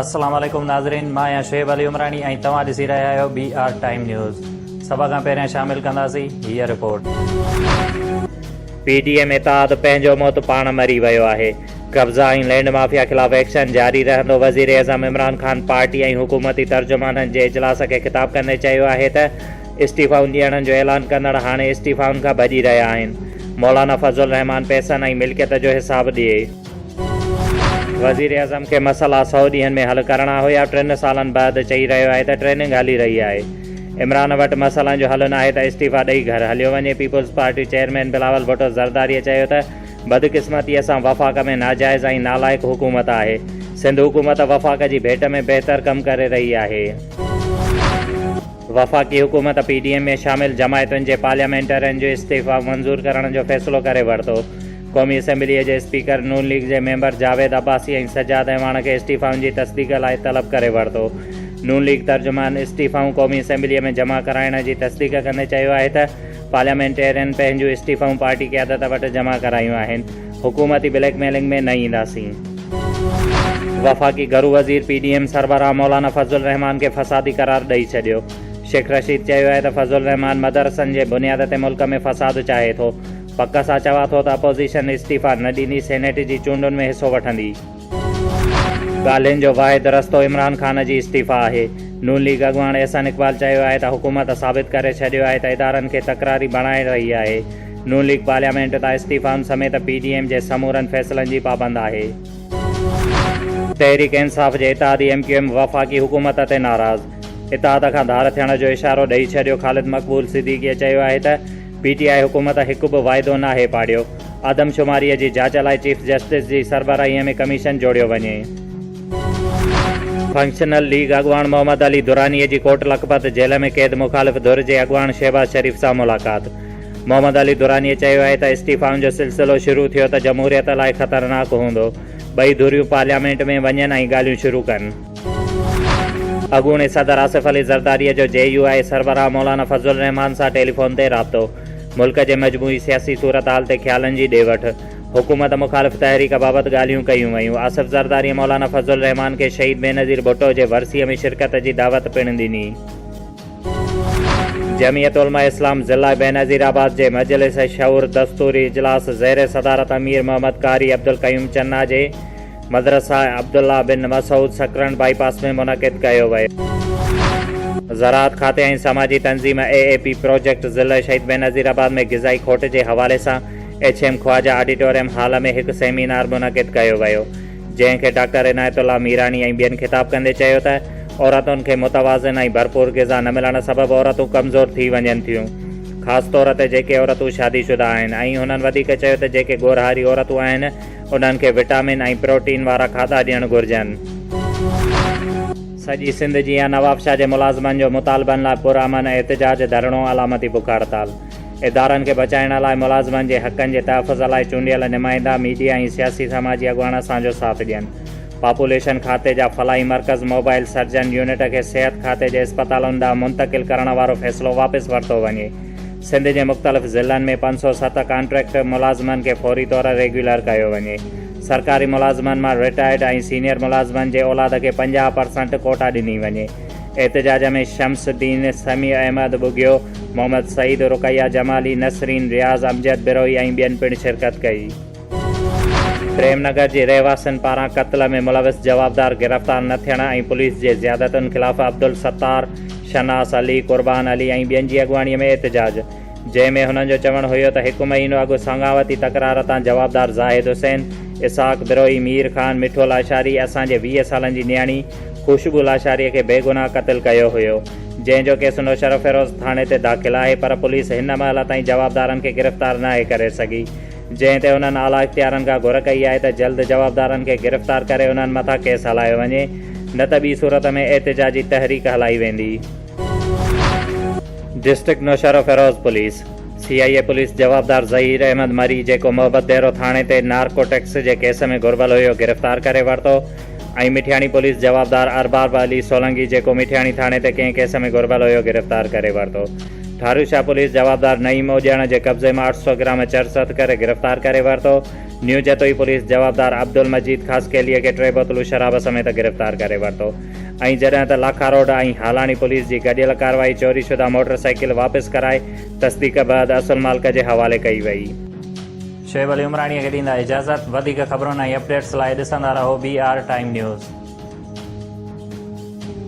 अस्सलाम वालेकुम नाज़रीन, मां आहियां शुएब अली उमरानी ऐं तव्हां ॾिसी रहिया आहियो BR टाइम न्यूज़। सभ खां पहिरियां शामिल कंदासीं हीअ रिपोर्ट। PTM इताद पंहिंजो मौत पाण मरी वियो आहे। कब्ज़ा ऐं लैंड माफ़िया ख़िलाफ़ एक्शन जारी रहंदो। वज़ीर एज़म इमरान ख़ान पार्टी ऐं हुकूमती तर्जुमाननि जे इजलास खे ख़िताब कंदे चयो आहे त इस्तीफ़ाउनि ॾियण जो ऐलान कंदड़ हाणे इस्तीफ़ाउनि खां भॼी रहिया आहिनि। मौलाना फज़लुर रहमान पैसनि ऐं मिल्कियत जो हिसाब ॾिए। वज़ीर एज़म खे मसइला 100 ॾींहनि में हल करणा हुया। 3 सालनि बाद चई रहियो आहे त ट्रेनिंग हली रही आहे। इमरान वटि मसइलनि जो हल न आहे त इस्तीफ़ा ॾेई घर हलियो वञे। People's party chairman Bilawal Bhutto ज़रदारीअ चयो त बदकिस्मतीअ सां वफ़ाक़ में नाजाइज़ ऐं नालाइक़ हुकूमत आहे। सिंध हुकूमत वफ़ाक़ जी भेट में बहितर कमु करे रही आहे। वफ़ाक़ी हुकूमत PTM में शामिल जमायतुनि जे पार्लियामेंटरियुनि जो इस्तीफ़ा मंज़ूर करण जो फ़ैसिलो करे वरितो। क़ौमी असेंबलीअ जे स्पीकर नून लीग जे मेंबर जावेद अब्बासी ऐं सजाद अहवान खे इस्तीफ़ाउनि जी तस्दीक़ लाइ तलब करे वरितो। नून लीग तर्जुमान इस्तीफ़ाऊं क़ौमी असेंबलीअ में जमा कराइण जी तस्दीक़ कंदे चयो आहे त पार्लियामेंटेरियन पंहिंजूं इस्तीफ़ाऊं पार्टी क़यादत वटि जमा करायूं आहिनि। हुकूमती ब्लैकमेलिंग में न ईंदासीं। वफ़ाक़ी घरू वज़ीर PTM सरबराह मौलाना फज़लुर रहमान खे फ़सादी करार ॾेई छॾियो। शेख रशीद चयो आहे त फज़लुर रहमान मदरसनि जे बुनियाद ते मुल्क में फ़साद चाहे थो। पक सां चवां थो त अपोज़िशन इस्तीफ़ा न ॾींदी, सेनेट जी चूंडुनि में हिसो वठंदी। ॻाल्हियुनि जो वाहिद रस्तो इमरान ख़ान जी इस्तीफ़ा आहे। नून लीग अॻुवाण एहसान इक़बाल चयो आहे त हुकूमत साबित करे छॾियो आहे त इदारनि खे तकरारी बणाए रही आहे। नून लीग पार्लियामेंट तां इस्तीफ़ाउनि समेत PTM जे समूरनि फ़ैसिलनि जी पाबंद आहे। तहरीक इंसाफ़ जे इतादी MQM वफ़ाक़ी हुकूमत ते नाराज़। इताद खां धार थियण जो इशारो ॾेई छॾियो। ख़ालिद मक़बूल सिद्दीक़ीअ चयो आहे त PTI हुकूमत हिकु बि वाइदो नाहे पाड़ियो। आदमशुमारीअ जी जांच लाइ चीफ जस्टिस जी सरबराहीअ में कमीशन जोड़ियो वञे। फंक्शनल लीग अॻुवाण मोहम्मद अली दुरानीअ जी कोट लखपत जेल में क़ैद मुख़ालिफ़ धुर जे अॻुवाण शहबाज़ शरीफ़ सां मुलाक़ात। मोहम्मद अली दुरानीअ चयो आहे त इस्तीफ़ाउनि जो सिलसिलो शुरू थियो त जमहूरियत लाइ ख़तरनाक हूंदो। ॿई धुरियूं पार्लियामेंट में वञनि ऐं ॻाल्हियूं शुरू कनि। अॻूणे सदर आसिफ अली ज़रदारीअ जो JUI सरबराह मौलाना फज़लुर रहमान सां टेलीफोन ते राब्तो। मुल्क जे मजमूई सियासी सूरत हाल ते ख़्यालनि जी ॾे वठि। हुकूमत मुख़ालिफ़ तहरीक बाबति ॻाल्हियूं कयूं वयूं। आसिफ ज़रदारी मौलाना फज़लुर रहमान खे शहीद बेनज़ीर भुट्टो जे वरसीअ में शिरकत जी दावत पिणु ॾिनी। जमियत उलमा इस्लाम ज़िला बेनज़ीराबाद जे मजलिस शऊर दस्तूरी इजलास ज़ेर सदारत अमीर मोहम्मद कारी अब्दुल क़यूम चन्ना जे मदरसा अब्दुल्ला बिन मसूद सकरन बाईपास में मुनक़िद कयो वियो। ज़राअत खाते ऐं समाजी तंज़ीम AAP प्रोजेक्ट ज़िले शहीद बेनज़ीराबाद में ग़िज़ाई खोट जे हवाले सां HM ख्वाजा ऑडिटोरियम हाल में हिकु सेमिनार मुनक़िद कयो वियो, जंहिंखे डॉक्टर इनायतुल्लाह मीरानी ऐं ॿियनि ख़िताब कंदे चयो त औरतुनि खे मुतवाज़िन ऐं भरपूर ग़िज़ा न मिलण सबबि औरतूं कमज़ोर थी वञनि थियूं, ख़ासि तौर ते जेके औरतूं शादीशुदा आहिनि। ऐं हुननि वधीक चयो त जेके गोरहारी औरतूं आहिनि उन्हनि खे विटामिन ऐं प्रोटीन वारा खाधा ॾियणु घुरिजनि। सॼी सिंध जी या नवाबशाह जे मुलाज़िमनि जो मुतालबनि लाइ पुरअमन एहतिजाज धरणो अलामती बुख हड़ताल। इदारनि खे बचाइण लाइ मुलाज़िमनि जे हक़नि जे तहफ़ुज़ लाइ चूंडियल नुमाइंदा मीडिया ऐं सियासी समाजी अॻुवान असांजो साथ ॾियनि। पॉपुलेशन खाते जा फलाही मर्कज़ मोबाइल सर्जन यूनिट खे सिहत खाते जे इस्पतालुनि ॾांहुं मुंतक़िल करण वारो फ़ैसिलो वापसि वरितो वञे। सिंध जे मुख़्तलिफ़ ज़िलनि में 507 कॉन्ट्रैक्ट मुलाज़िमनि खे फौरी तौर रेगुलर कयो वञे। सरकारी मुलाज़िमनि मां रिटायर्ड ऐं सीनियर मुलाज़िमनि जे औलाद खे 50% कोटा ॾिनी वञे। एहतिजाज में शम्सुद्दीन समी अहमद बुगियो, मोहम्मद सईद, रुकैया जमाली, नसरीन, रियाज़ अमजद बिरोई ऐं ॿियनि पिणु शिरकत कई। प्रेमनगर जे रहवासियुनि पारां क़त्ल में मुलविस जवाबदार गिरफ़्तार न थियण ऐं पुलिस जे ज़ियादतुनि ख़िलाफ़ अब्दुल सत्तार, शनास अली, कुर्बान अली ऐं ॿियनि जी अॻुवाणीअ में एहतिजाज, जंहिंमें हुननि जो चवणु हुयो त 1 महीनो अॻु सांगावती तकरार तां जवाबदार ज़ाहिद हुसैन, इसाक बिरोई, मीर ख़ान, मिठो लाशारी असांजे 20 सालनि जी नियाणी ख़ुशबू लाशारीअ खे बेगुनाह क़त्ल कयो हुयो, जंहिंजो केस नुशरफ फिरोज़ थाणे ते दाख़िल आहे। पर पुलिस हिन महिल ताईं जवाबदारनि खे गिरफ़्तार नाहे करे सघी, जंहिं ते हुननि आला इख़्तियारनि खां घुर कई आहे त जल्द जवाबदारनि खे गिरफ़्तार करे उन्हनि मथां केस हलायो वञे, न त ॿी सूरत में एहतिजाजी तहरीक हलाई वेंदी। डिस्ट्रिक्ट नुशरफ फिरोज़ पुलिस CIA पुलिस जवाबदार ज़हीर अहमद मरी, जेको मोहब्बत डेरो थाणे ते नार्कोटिक्स जे केस में घुरबल हुयो, गिरफ़्तार करे वरितो। ऐं मिठियाणी पुलिस जवाबदार अरबाब अली सोलंगी, जेको मिठियाणी थाणे ते कंहिं केस में घुरबल हुयो, गिरफ़्तार करे वरितो। ठारूशाह पुलिस जवाबदार नईम ओॼण जे कब्ज़े मां 800 ग्राम चर्स हथ करे गिरफ़्तार करे वरितो। न्यूज जतोई पुलिस जवाबदार अब्दुल मजीद खास के लिए के 3 बोतलूं शराब समेत गिरफ़्तार करे वरितो ऐं जॾहिं त लाखा रोड ऐं हालाणी पुलिस जी गॾियल कार्रवाई चोरीशुदा मोटरसाइकिल वापसि कराए तस्दीक बैदि असुल मालिक जे हवाले कई वई। शोएब अली उमराणीअ खे ॾींदा इजाज़त। वधीक ख़बरुनि ऐं अपडेट्स लाइ ॾिसंदा रहो BR टाइम न्यूज़।